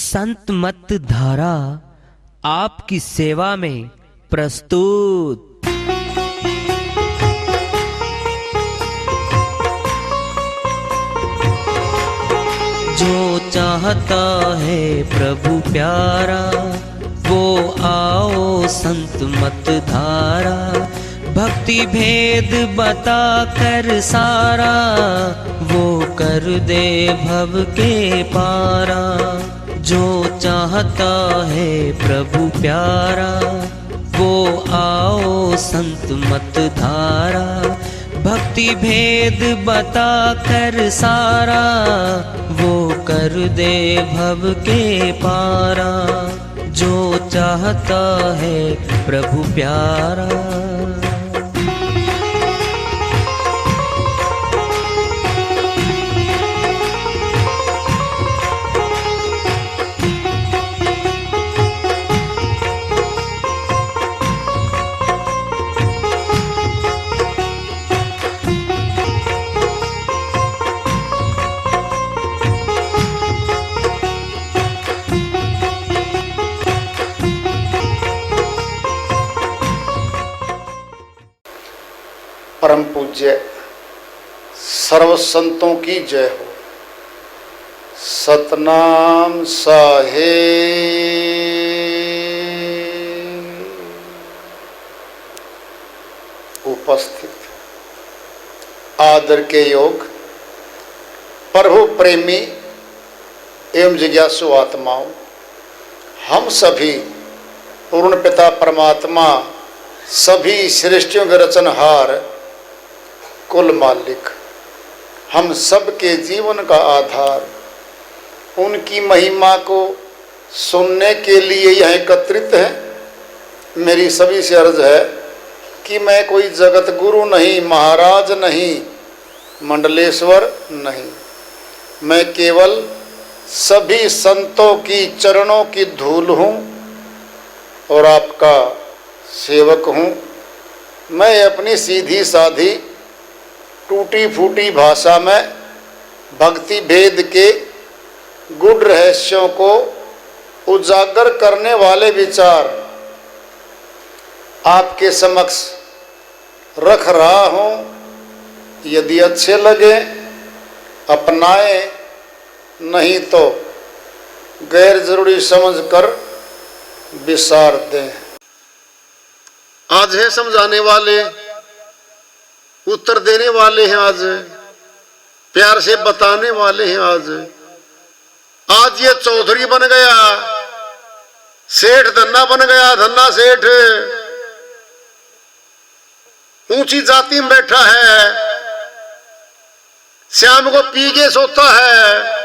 संत मत धारा आपकी सेवा में प्रस्तुत। जो चाहता है प्रभु प्यारा वो आओ संत मत धारा। भक्ति भेद बता कर सारा वो कर दे भव के पारा। जो चाहता है प्रभु प्यारा वो आओ संत मत धारा। भक्ति भेद बता कर सारा वो कर दे भव के पारा। जो चाहता है प्रभु प्यारा। परम पूज्य सर्व संतों की जय हो। सतनाम साहेब। उपस्थित आदर के योग प्रभु प्रेमी एवं जिज्ञासु आत्माओं, हम सभी पूर्ण पिता परमात्मा सभी सृष्टियों के रचनहार कुल मालिक, हम सब के जीवन का आधार, उनकी महिमा को सुनने के लिए यहाँ एकत्रित हैं। मेरी सभी से अर्ज है कि मैं कोई जगत गुरु नहीं, महाराज नहीं, मंडलेश्वर नहीं, मैं केवल सभी संतों की चरणों की धूल हूँ और आपका सेवक हूँ। मैं अपनी सीधी साधी टूटी फूटी भाषा में भक्ति भेद के गूढ़ रहस्यों को उजागर करने वाले विचार आपके समक्ष रख रहा हूँ। यदि अच्छे लगे अपनाएं, नहीं तो गैर जरूरी समझकर विसार दें। आज है समझाने वाले, उत्तर देने वाले हैं, आज प्यार से बताने वाले हैं। आज ये चौधरी बन गया, सेठ धन्ना बन गया, धन्ना सेठ ऊंची जाति में बैठा है, शाम को पी के सोता है।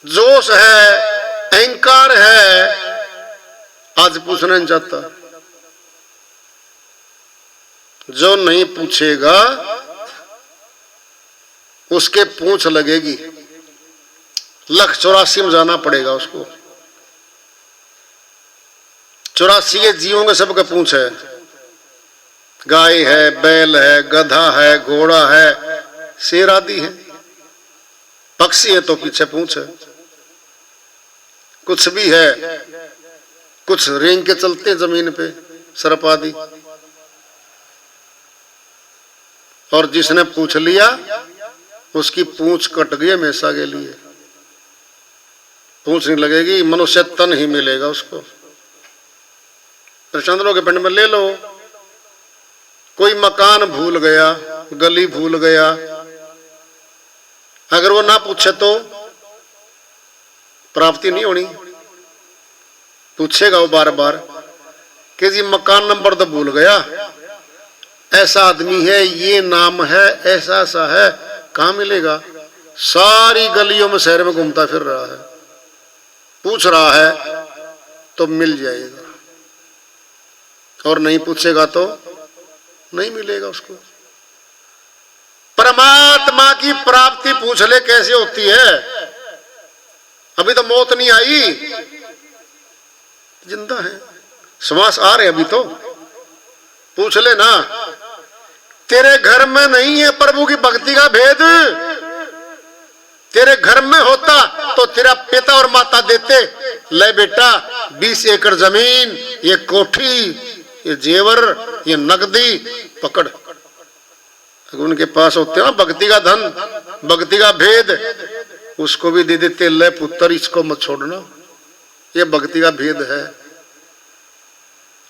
जोश है, अहंकार है, आज पूछना नहीं चाहता। जो नहीं पूछेगा उसके पूंछ लगेगी। 184 में जाना पड़ेगा उसको। 84 के जीवों के सबके पूंछ है। गाय है, बैल है, गधा है, घोड़ा है, शेर आदि है। पक्षी है तो पीछे पूंछ है। कुछ भी है, कुछ रेंग के चलते जमीन पे, सर्प आदि। और जिसने पूछ लिया उसकी पूंछ कट गई हमेशा के लिए। पूंछ नहीं लगेगी, मनुष्य तन ही मिलेगा उसको। चंद्रों के पिंड में ले लो, कोई मकान भूल गया, गली भूल गया, अगर वो ना पूछे तो प्राप्ति नहीं होनी। पूछेगा वो बार बार कि जी मकान नंबर तो भूल गया, ऐसा आदमी है, ये नाम है, ऐसा ऐसा है, कहाँ मिलेगा? सारी गलियों में शहर में घूमता फिर रहा है, पूछ रहा है तो मिल जाएगा, और नहीं पूछेगा तो नहीं मिलेगा उसको। परमात्मा की प्राप्ति पूछ ले कैसे होती है? अभी तो मौत नहीं आई, जिंदा है, श्वास आ रहे अभी तो। पूछ ले ना, तेरे घर में नहीं है प्रभु की भक्ति का भेद। तेरे घर में होता तो तेरा पिता और माता देते, ले बेटा 20 एकड़ जमीन, ये कोठी, ये जेवर, ये नकदी पकड़। उनके पास होते ना भक्ति का धन, भक्ति का भेद, उसको भी दे देते, ले पुत्र इसको मत छोड़ना, ये भक्ति का भेद है।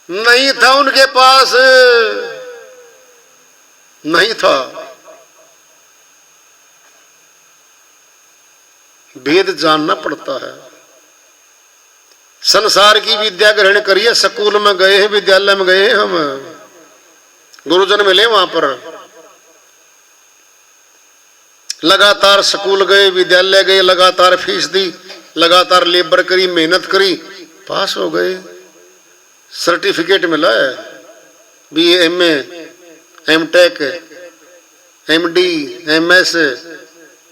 नहीं था उनके पास, नहीं था। भेद जानना पड़ता है। संसार की विद्या ग्रहण करिए, स्कूल में गए हैं, विद्यालय में गए हैं, हम गुरुजन मिले वहां पर, लगातार स्कूल गए, विद्यालय गए, लगातार फीस दी, लगातार लेबर करी, मेहनत करी, पास हो गए, सर्टिफिकेट मिला है, BA, MA, MTech, MD, MS,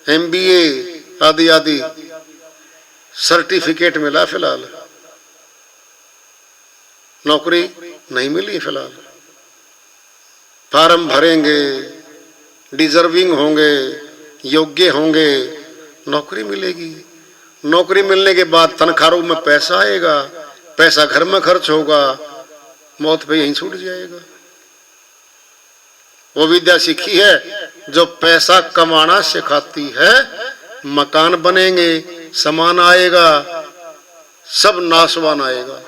MBA आदि आदि सर्टिफिकेट मिला। फिलहाल नौकरी नहीं मिली। फिलहाल फार्म भरेंगे, डिजर्विंग होंगे, योग्य होंगे, नौकरी मिलेगी। नौकरी मिलने के बाद तनख्वाह में पैसा आएगा, पैसा घर में खर्च होगा, मौत पे यहीं छूट जाएगा। वो विद्या सीखी है जो पैसा कमाना सिखाती है। मकान बनेंगे, सामान आएगा, सब नाशवान आएगा।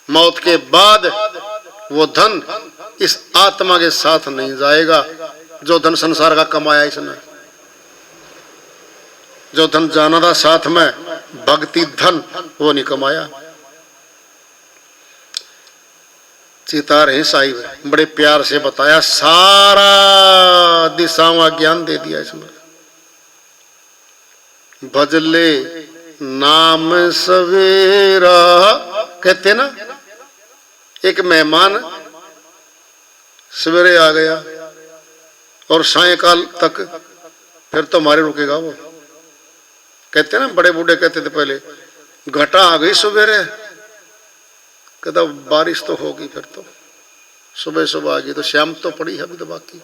मौत के बाद वो धन इस आत्मा के साथ नहीं जाएगा जो धन संसार का कमाया इसने। जो धन जाना था साथ में, भक्ति धन, वो नहीं कमाया। चितार है साहिब, बड़े प्यार से बताया, सारा दिशाओं का ज्ञान दे दिया इसमें। भजले नाम सवेरा, कहते ना, एक मेहमान सवेरे आ गया और सायंकाल तक फिर तो हमारे रुकेगा वो। कहते ना, बड़े बूढ़े कहते थे पहले, घटा आ गई सवेरे, कहता बारिश तो होगी, फिर तो सुबह सुबह आ गई तो शाम तो पड़ी है अभी तो बाकी।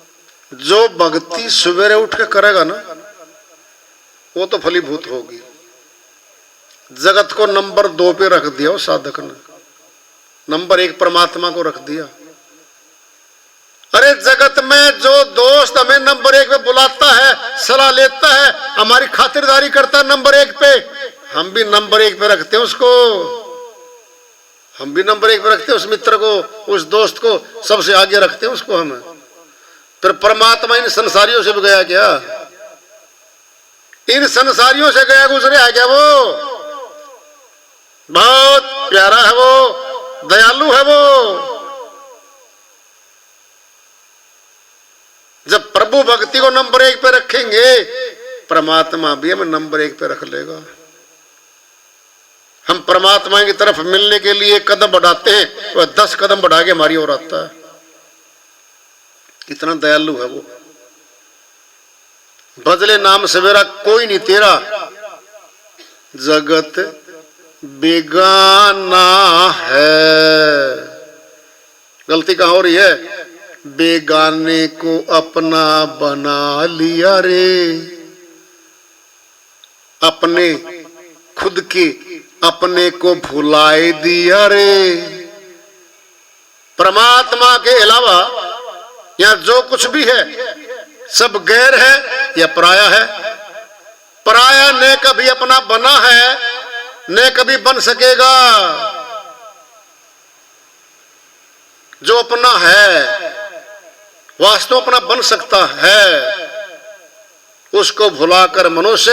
जो भक्ति सवेरे उठ के करेगा ना, वो तो फलीभूत होगी। जगत को नंबर 2 पे रख दिया वो साधक ने, नंबर 1 परमात्मा को रख दिया। अरे जगत में जो दोस्त हमें नंबर 1 पे बुलाता है, सलाह लेता है, हमारी खातिरदारी करता है नंबर 1 पे, हम भी नंबर 1 पे रखते हैं उसको। हम भी नंबर 1 पे रखते हैं उस मित्र को, उस दोस्त को, सबसे आगे रखते हैं उसको हम। फिर परमात्मा इन संसारियों से भी गया क्या? इन संसारियों से गया गुजरे है क्या? वो बहुत प्यारा है, वो दयालु है। वो जब प्रभु भक्ति को नंबर 1 पे रखेंगे, परमात्मा भी हमें नंबर 1 पे रख लेगा। हम परमात्मा की तरफ मिलने के लिए कदम बढ़ाते हैं, वह 10 कदम बढ़ा के हमारी ओर आता है। कितना दयालु है वो। भजले नाम सवेरा कोई नहीं तेरा, जगत बेगाना है। गलती कहां हो रही है? बेगाने को अपना बना लिया रे, अपने खुद के अपने को भुलाए दिया रे। परमात्मा के अलावा यहां जो कुछ भी है सब गैर है या पराया है। पराया न कभी अपना बना है, न कभी बन सकेगा। जो अपना है, वास्तव अपना बन सकता है, उसको भुलाकर मनुष्य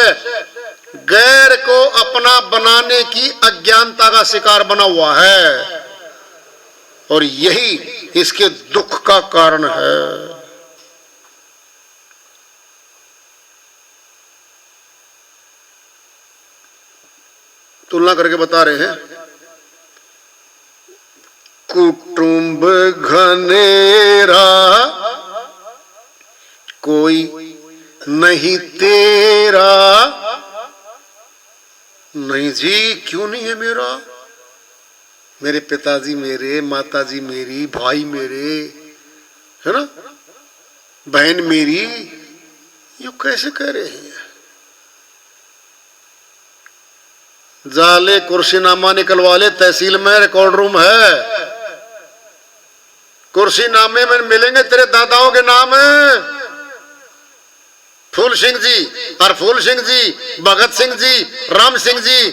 गैर को अपना बनाने की अज्ञानता का शिकार बना हुआ है, और यही इसके दुख का कारण है। तुलना करके बता रहे हैं, कुटुंब घनेरा कोई नहीं तेरा। नहीं जी, क्यों नहीं है मेरा? मेरे पिताजी मेरे, माताजी मेरी, भाई मेरे, है ना, बहन मेरी, ये कैसे कह रहे हैं? जाले कुर्सीनामा निकलवा ले, तहसील में रिकॉर्ड रूम है, कुर्सीनामे में मिलेंगे तेरे दादाओं के नाम। फूल सिंह जी, हरफूल सिंह जी, भगत सिंह जी, राम सिंह जी,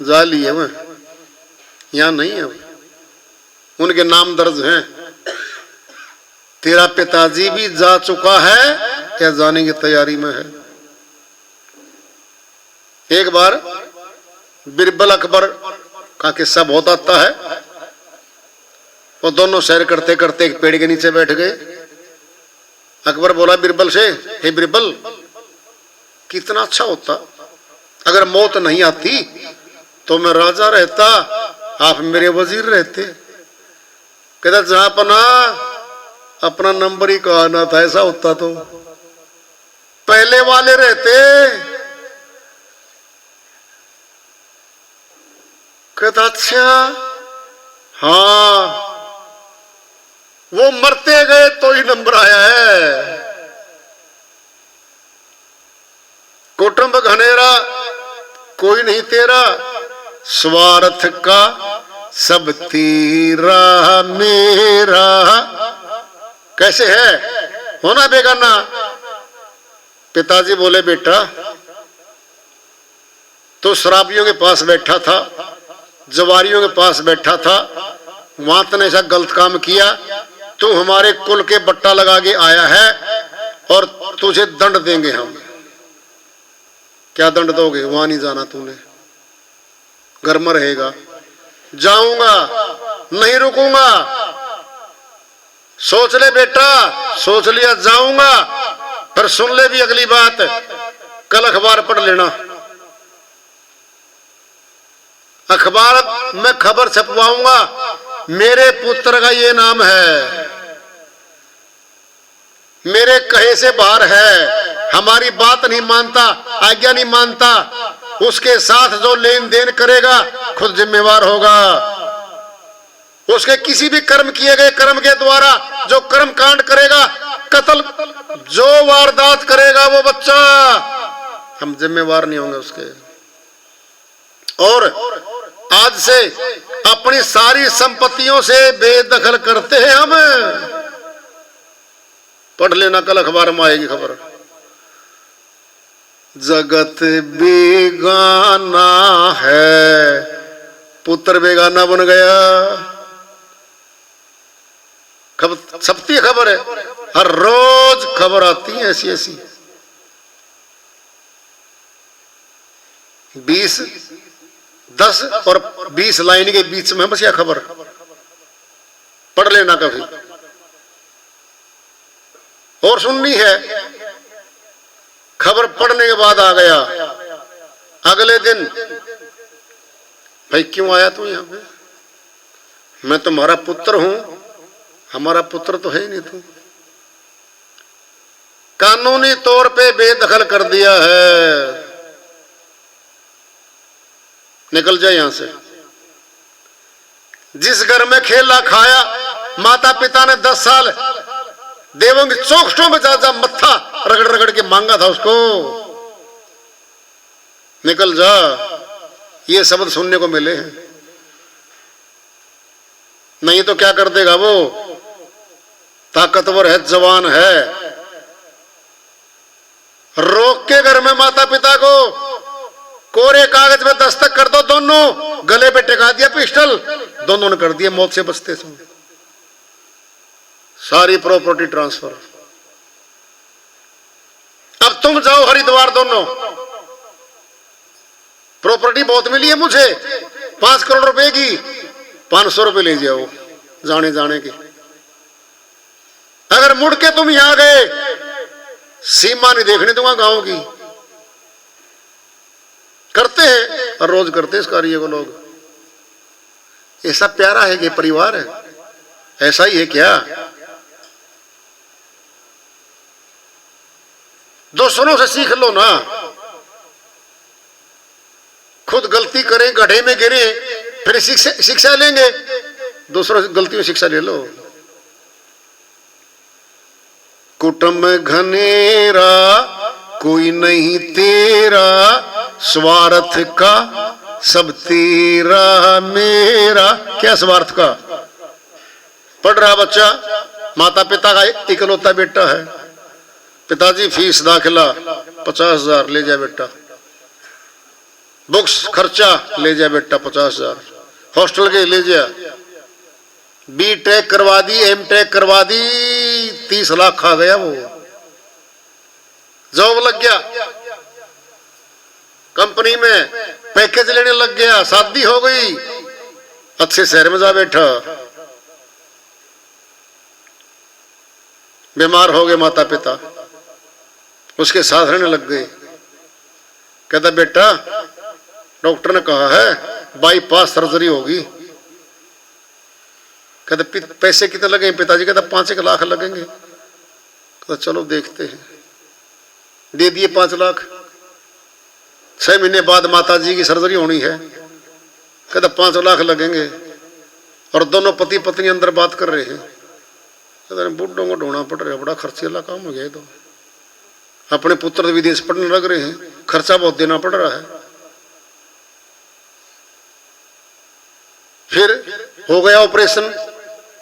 जाली है वह, यहां नहीं है, उनके नाम दर्ज हैं। तेरा पिताजी भी जा चुका है या जाने की तैयारी में है। एक बार बिरबल अकबर का किस्सा बहुत आता है। वो दोनों सैर करते करते एक पेड़ के नीचे बैठ गए। अकबर बोला बिरबल से, हे बिरबल, कितना अच्छा होता अगर मौत नहीं आती तो मैं राजा रहता, आप मेरे वजीर रहते। कहता जहां अपना नंबर ही कहा ना था, ऐसा होता तो पहले वाले रहते। कहता अच्छा, हाँ, वो मरते गए तो ही नंबर आया है। कुटुंब घनेरा कोई नहीं तेरा, स्वार्थ का सब तेरा मेरा। कैसे है होना बेगाना? पिताजी बोले बेटा, तो शराबियों के पास बैठा था, जवारियों के पास बैठा था, वहां तने ऐसा गलत काम किया, तू हमारे कुल के बट्टा लगा के आया है और तुझे दंड देंगे हम। क्या दंड दोगे? वहां नहीं जाना तूने, घर में रहेगा। जाऊंगा, नहीं रुकूंगा। सोच ले बेटा, सोच लिया, जाऊंगा। पर सुन ले भी अगली बात, कल अखबार पढ़ लेना, अखबार में खबर छपवाऊंगा, मेरे पुत्र का ये नाम है, मेरे कहे से बाहर है, हमारी बात नहीं मानता, आज्ञा नहीं मानता, उसके साथ जो लेन देन करेगा खुद जिम्मेवार होगा। उसके किसी भी कर्म किए गए कर्म के द्वारा जो कर्म कांड करेगा, कत्ल जो वारदात करेगा वो बच्चा, हम जिम्मेवार नहीं होंगे उसके। और आज से अपनी सारी संपत्तियों से बेदखल करते हैं हम। पढ़ लेना, कल अखबार में आएगी खबर। जगत बेगाना है, पुत्र बेगाना बन गया। खबर छपती है, खबर है, हर रोज खबर आती है ऐसी ऐसी। 10 और 20 लाइन के बीच में बस यह खबर, पढ़ लेना कभी। और सुननी है, खबर पढ़ने के बाद आ गया, अगले दिन भाई क्यों आया तू यहां पे? मैं तुम्हारा पुत्र हूं। हमारा पुत्र तो है ही नहीं तू, कानूनी तौर पे बेदखल कर दिया है, निकल जाए यहां से। जिस घर में खेला खाया, माता पिता ने 10 साल देवों की चौखटों में जा मत्था रगड़ रगड़ के मांगा था उसको, निकल जा। ये शब्द सुनने को मिले हैं, नहीं तो क्या कर देगा वो? ताकतवर है, जवान है, रोक के घर में माता पिता को कोरे कागज में दस्तक कर दो, दोनों गले पे टिका दिया पिस्टल, दोनों ने कर दिया मौत से बचते समय, सारी प्रॉपर्टी ट्रांसफर। अब तुम जाओ हरिद्वार, दोनों प्रॉपर्टी बहुत मिली है मुझे, 5 करोड़ रुपए की, 500 रुपए ले जाओ जाने जाने के। अगर मुड़ के तुम यहां गए, सीमा नहीं देखने दूंगा गांव की। करते हैं और रोज करते इस कार्य को लोग। ऐसा प्यारा है कि परिवार है, ऐसा ही है क्या? दूसरों से सीख लो ना, खुद गलती करें, गड्ढे में गिरे, फिर शिक्षा लेंगे, दूसरों से गलती में शिक्षा ले लो। कुटुंब घनेरा कोई नहीं तेरा, स्वार्थ का सब तेरा मेरा। क्या स्वार्थ का? पढ़ रहा बच्चा, माता पिता का इकलौता बेटा है, पिताजी फीस दाखिला 50,000 ले जा बेटा, बुक्स खर्चा ले जा बेटा 50,000, हॉस्टल के ले जा, बी टेक करवा दी, एम टेक करवा दी, 30 लाख खा गया वो। जॉब लग गया, कंपनी में पैकेज लेने लग गया, शादी हो गई, अच्छे शहर में जा बैठा, बीमार हो गए माता पिता, उसके साथ रहने लग गए। कहता बेटा डॉक्टर ने कहा है बाईपास सर्जरी होगी। कहते पैसे कितने लगेंगे पिताजी? कहता 5 लाख लगेंगे। कहता चलो देखते हैं। दे दिए 5 लाख। 6 महीने बाद माता जी की सर्जरी होनी है। कहता 5 लाख लगेंगे। और दोनों पति पत्नी अंदर बात कर रहे हैं। कहते बुढ़ों को ढोना पड़ रहा है, बड़ा खर्चे वाला काम हो गया। तो अपने पुत्र विदेश पढ़ने लग रहे हैं, खर्चा बहुत देना पड़ रहा है। फिर हो गया ऑपरेशन,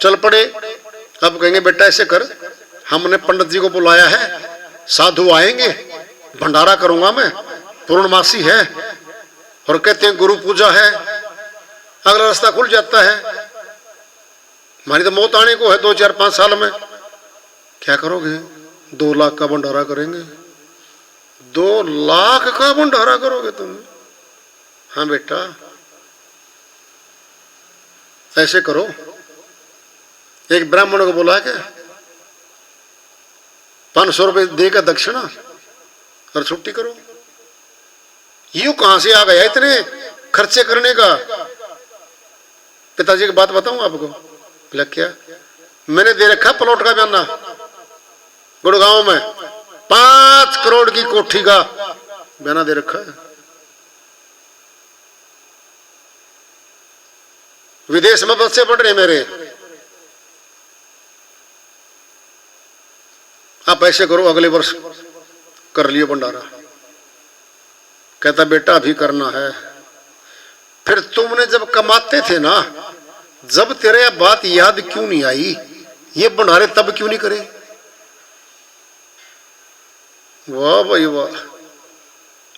चल पड़े। अब कहेंगे बेटा ऐसे कर, हमने पंडित जी को बुलाया है, साधु आएंगे, भंडारा करूंगा मैं, पूर्णमासी है, और कहते हैं गुरु पूजा है, अगला रास्ता खुल जाता है। हमारी तो मौत आने को है 2, 4, 5 साल में। क्या करोगे? 2 लाख का भंडारा करेंगे। 2 लाख का भंडारा करोगे तुम? हाँ बेटा ऐसे करो, एक ब्राह्मण को बुला के 500 रुपये देकर दक्षिणा और छुट्टी करो। यूं कहां से आ गया इतने खर्चे करने का? पिताजी की बात बताऊं आपको? बोला क्या? मैंने दे रखा प्लॉट का बयाना गुड़गांव में, 5 करोड़ की कोठी का बयाना दे रखा है। विदेश में बच्चे पढ़ रहे मेरे। आप ऐसे करो, अगले वर्ष कर लियो भंडारा। कहता बेटा अभी करना है। फिर तुमने जब कमाते थे ना, जब तेरे बात याद क्यों नहीं आई? ये भंडारे तब क्यों नहीं करे? वाह भाई वाह,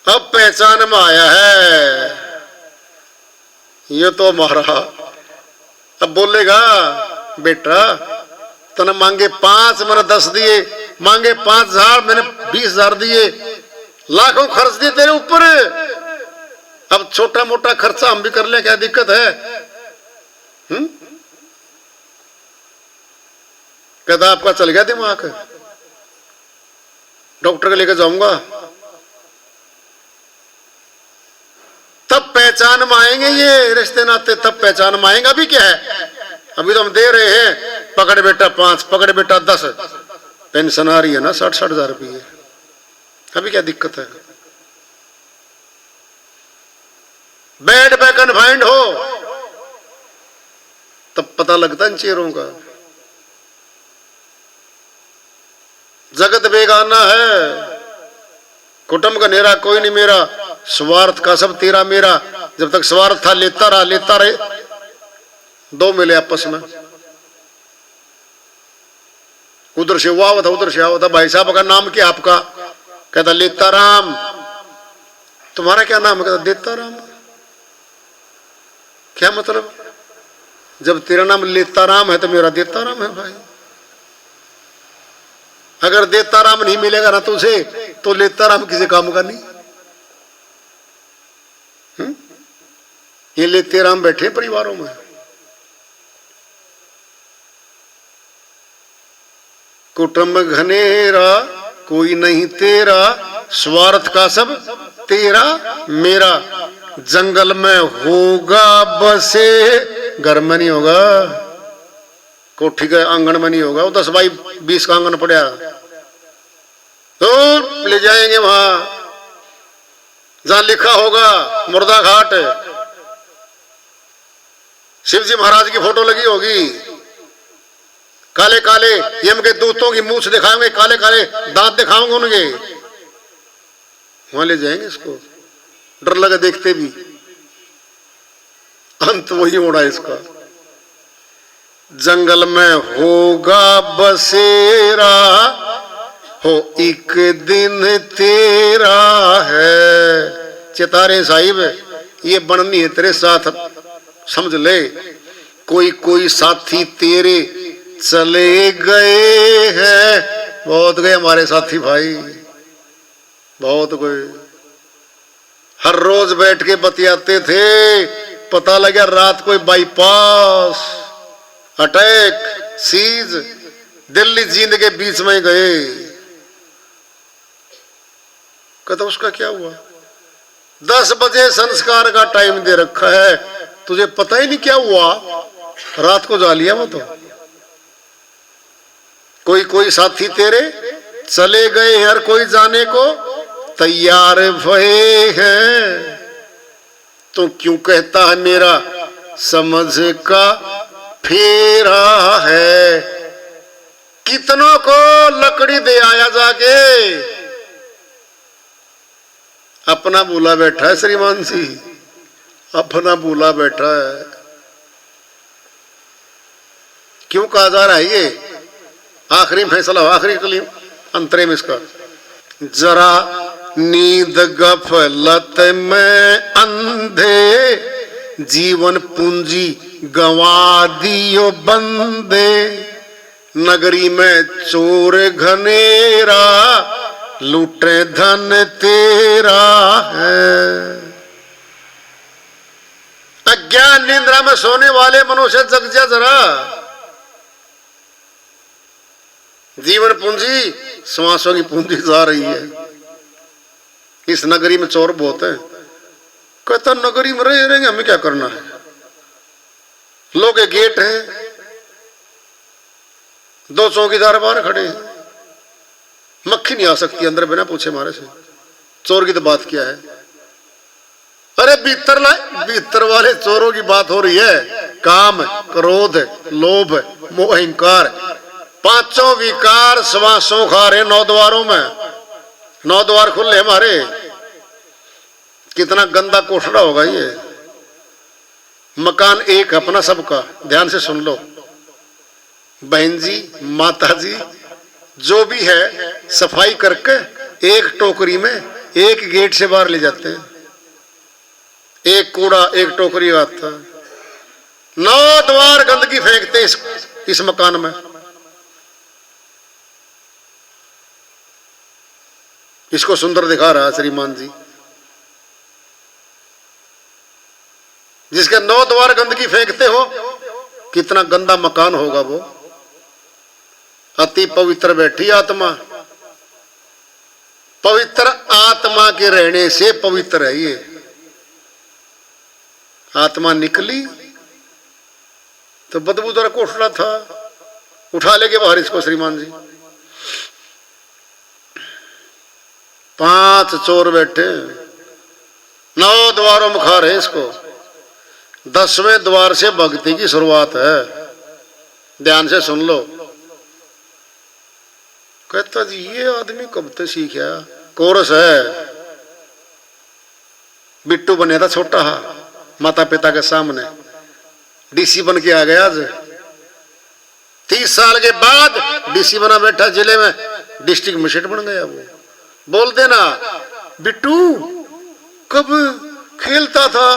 अब पहचान में आया है ये तो हमारा। अब बोलेगा बेटा तने मांगे 5, मैंने 10 दिए, मांगे 5,000, मैंने 20,000 दिए, लाखों खर्च दिए तेरे ऊपर। अब छोटा मोटा खर्चा हम भी कर ले, क्या दिक्कत है? कहता आपका चल गया दिमाग, डॉक्टर के लेकर जाऊंगा। तब पहचान में आएंगे ये रिश्ते नाते, तब पहचान में आएंगे। अभी क्या है? अभी तो हम दे रहे हैं, पकड़ बेटा 5, पकड़ बेटा 10, पेंशन आ रही है ना 60-60 हजार रुपये। अभी क्या दिक्कत है? बेड पे कन्फाइंड हो तब पता लगता इन चेहरों का। जगत बेगाना है, कुटुंब का नेरा कोई नहीं मेरा, स्वार्थ का सब तेरा मेरा। जब तक स्वार्थ था लेता रहा, लेता रहे, 2 मिले आपस में। उधर से हुआ था, उधर से हुआ था। भाई साहब का नाम क्या आपका? कहता लेता राम। तुम्हारा क्या नाम है? कहता देता राम। क्या मतलब? जब तेरा नाम लेता राम है तो मेरा देता राम है भाई। अगर देता राम नहीं मिलेगा ना तुझे, तो लेता राम किसी काम का नहीं। ये लेते राम बैठे परिवारों में। कुटुंब घनेरा कोई नहीं तेरा, स्वार्थ का सब तेरा मेरा। जंगल में होगा बसे, घर में नहीं होगा, कोठी के आंगन में नहीं होगा। वो 10 बाई 20 का आंगन पड़ा तो ले जाएंगे वहां जहां लिखा होगा मुर्दा घाट, शिव जी महाराज की फोटो लगी होगी, काले काले यम के दूतों की मूछ दिखाएंगे, काले काले दांत दिखाएंगे उनके, वहां ले जाएंगे इसको, डर लगा देखते भी, अंत वही होना इसका। जंगल में होगा बसेरा, हो एक दिन तेरा है। चितारे साहिब ये बननी है तेरे साथ, समझ ले। कोई कोई साथी तेरे चले गए हैं, बहुत गए हमारे साथी भाई, बहुत गए। हर रोज बैठ के बतियाते थे, पता लगा रात कोई bypass, attack, seize, Delhi Jind के बीच में गए। कहता उसका क्या हुआ? 10 बजे संस्कार का टाइम दे रखा है, तुझे पता ही नहीं क्या हुआ, रात को जा लिया वो तो। कोई कोई साथी तेरे चले गए हैं, हर कोई जाने को तैयार भये हैं। तो क्यों कहता है मेरा समझ का फेरा है। कितनों को लकड़ी दे आया जाके, अपना भूला बैठा है श्रीमान जी, अपना भूला बैठा है। क्यों कहा जा रहा है ये? आखिरी फैसला, आखिरी कलीम अंतरे में इसका। जरा नींद गफलत में अंधे, जीवन पूंजी गंवा दियो बंदे। नगरी में चोर घनेरा, लूटे धन तेरा है। अज्ञान निद्रा में सोने वाले मनुष्य जग जा जरा। जीवन पूंजी श्वासों की पूंजी जा रही है। इस नगरी में चोर बहुत है। कहता नगरी में रहेंगे, हमें क्या करना है? लोग के गेट हैं, 2 चौकीदार बाहर खड़े हैं, मक्खी नहीं आ सकती अंदर बिना पूछे हमारे से। चोर की तो बात क्या है? अरे भीतर वाले चोरों की बात हो रही है। काम, क्रोध, लोभ, मोह, अहंकार, 5 विकार श्वासों खा रहे 9 द्वारों में। 9 द्वार खुले हमारे। कितना गंदा कोठड़ा होगा ये। मकान एक अपना सबका, ध्यान से सुन लो बहन जी, माता जी, जो भी है सफाई करके एक टोकरी में एक गेट से बाहर ले जाते हैं। एक कूड़ा एक टोकरी आता, 9 द्वार गंदगी फेंकते इस मकान में। इसको सुंदर दिखा रहा है श्रीमान जी। जिसके 9 द्वार गंदगी फेंकते हो, कितना गंदा मकान होगा वो। अति पवित्र बैठी आत्मा, पवित्र आत्मा के रहने से पवित्र है ये। आत्मा निकली तो बदबूदार कोठड़ा था, उठा लेके बाहर इसको श्रीमान जी। 5 चोर बैठे, 9 द्वारों में खा रहे इसको। 10वें द्वार से भक्ति की शुरुआत है, ध्यान से सुन लो। कहता जी ये आदमी कब तक सीखा? कोरस है। बिट्टू बने था छोटा हा, माता पिता के सामने डीसी बन के आ गया। आज 30 साल के बाद डीसी बना बैठा जिले में, डिस्ट्रिक्ट मजिस्ट्रेट बन गया वो। बोल देना बिट्टू कब खेलता था,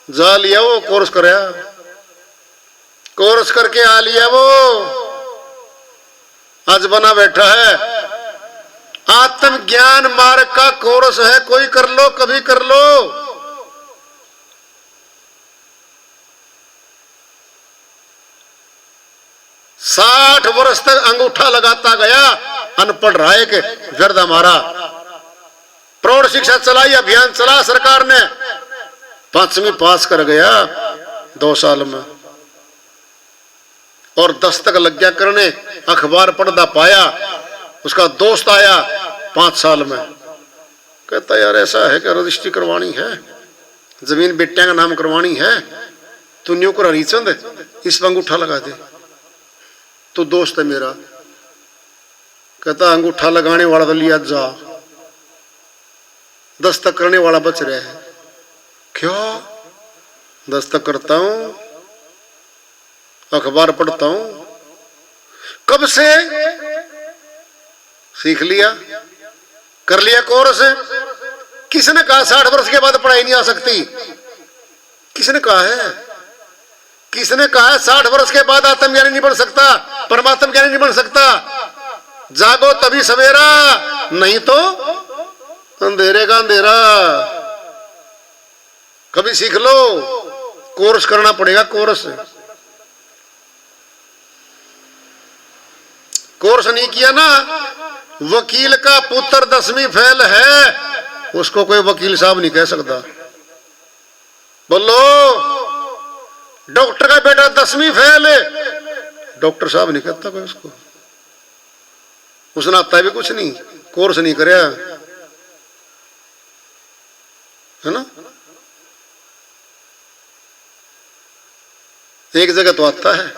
जा लिया वो, कोर्स कराया, कोर्स करके आ लिया वो, आज बना बैठा है। आत्मज्ञान मार्ग का कोर्स है, कोई कर लो, कभी कर लो। साठ वर्ष तक अंगूठा लगाता गया, अनपढ़ रहा है कि व्यर्थ हमारा। प्रौढ़ शिक्षा चलाई, अभियान चला सरकार ने, 5वीं पास कर गया 2 साल में, और 10 तक लग गया करने। अखबार पढ़ता पाया, उसका दोस्त आया 5 साल में, कहता यार ऐसा है कि रजिस्ट्री करवानी है, जमीन बेटिया का नाम करवानी है, तू न्यू कर हरीचंद इस पर अंगूठा लगा दे। तो दोस्त है मेरा, कहता अंगूठा लगाने वाला तो लिया जा, दस्तक करने वाला बच रहा है। क्या? दस्तक करता हूं, अखबार पढ़ता हूं। कब से? सीख लिया, कर लिया कोर्स। किसने कहा 60 वर्ष के बाद पढ़ाई नहीं आ सकती? किसने कहा है? किसने कहा है 60 वर्ष के बाद आत्मज्ञानी नहीं बन सकता, परमात्म ज्ञानी नहीं बन सकता? जागो तभी सवेरा, नहीं तो अंधेरे का अंधेरा। कभी सीख लो, कोर्स करना पड़ेगा। कोर्स नहीं किया ना, वकील का पुत्र 10वीं फेल है, उसको कोई वकील साहब नहीं कह सकता। बोलो, डॉक्टर का बेटा 10वीं फेल है, डॉक्टर साहब नहीं कहता कोई उसको। उसने आता भी कुछ नहीं, कोर्स नहीं करया, है ना। एक जगह तो आता है,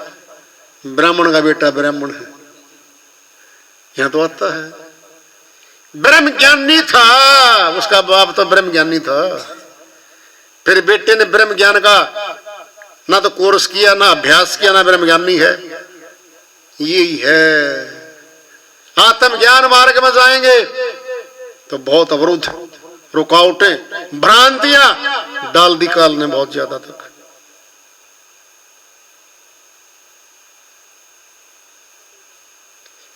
ब्राह्मण का बेटा ब्राह्मण है, यहां तो आता है। ब्रह्म ज्ञानी था, उसका बाप तो ब्रह्म ज्ञानी था। फिर बेटे ने ब्रह्म ज्ञान का ना तो कोर्स किया, ना अभ्यास किया, ना ब्रह्म ज्ञानी है। यही है, आत्म ज्ञान मार्ग में जाएंगे तो बहुत अवरुद्ध, रुकावटें, भ्रांतियां डाल दी काल ने बहुत ज्यादा तक।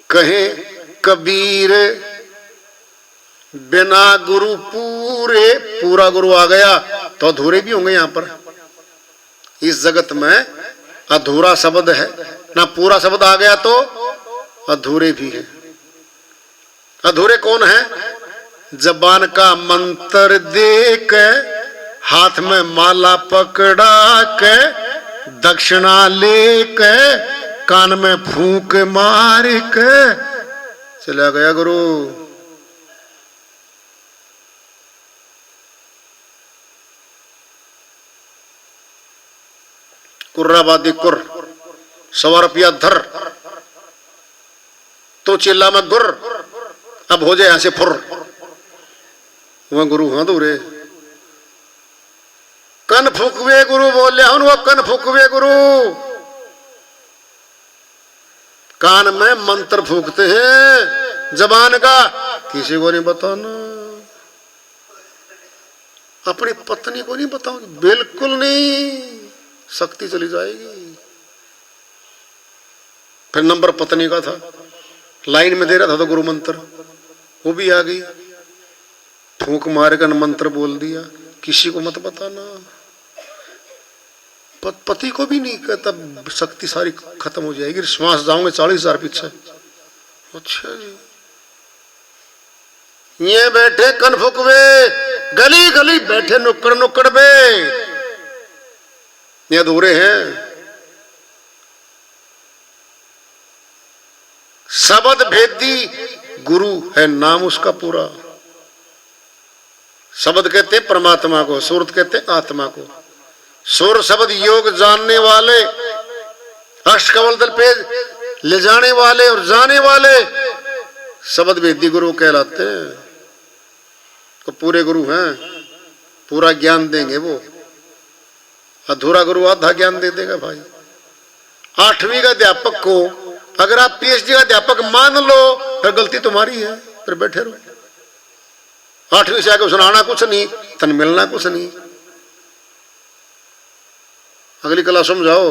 कहे कबीर बिना गुरु पूरे, पूरा गुरु आ गया तो अधूरे भी होंगे। यहां पर इस जगत में अधूरा शब्द है ना, पूरा शब्द आ गया तो अधूरे भी है। अधूरे कौन है? जबान का मंत्र दे के, हाथ में माला पकड़ा के, दक्षिणा ले के, कान में फूंक मार के चला गया गुरु। कुर्राबादी कुर, 100 रुपया धर, तो चिल्ला में गुर, अब हो जाए यहां से फुर। वह गुरु हाँ दूरे कन फुकवे गुरु बोले हूं, वो कन फुकवे गुरु। कान में मंत्र फूकते हैं, जबान का किसी को नहीं बताना, अपनी पत्नी को नहीं बताओगे, बिल्कुल नहीं, शक्ति चली जाएगी। फिर नंबर पत्नी का था, लाइन में दे रहा था तो गुरु मंत्र, वो भी आ गई, फूंक मार कर मंत्र बोल दिया, किसी को मत बताना। पति को भी नहीं कहता, शक्ति सारी खत्म हो जाएगी, श्वास जाओगे 40,000 पीछे। अच्छा जी, ये बैठे कन फुकवे, गली गली बैठे नुक्कड़ नुक्कड़ बे, ये अधूरे हैं। शब्द भेदी गुरु है नाम उसका पूरा। शब्द कहते परमात्मा को, सूरत कहते आत्मा को। सुर शब्द योग जानने वाले, अष्टकमल दल पे ले जाने वाले और जाने वाले शब्द भेदी गुरु कहलाते हैं। तो पूरे गुरु हैं, पूरा ज्ञान देंगे वो। अधूरा गुरु आधा ज्ञान दे देगा भाई। 8वीं का अध्यापक को अगर आप PhD का अध्यापक मान लो, फिर गलती तुम्हारी है, फिर बैठे रहो। 8वीं से आगे सुनाना कुछ नहीं, तन मिलना कुछ नहीं। अगली कला समझाओ।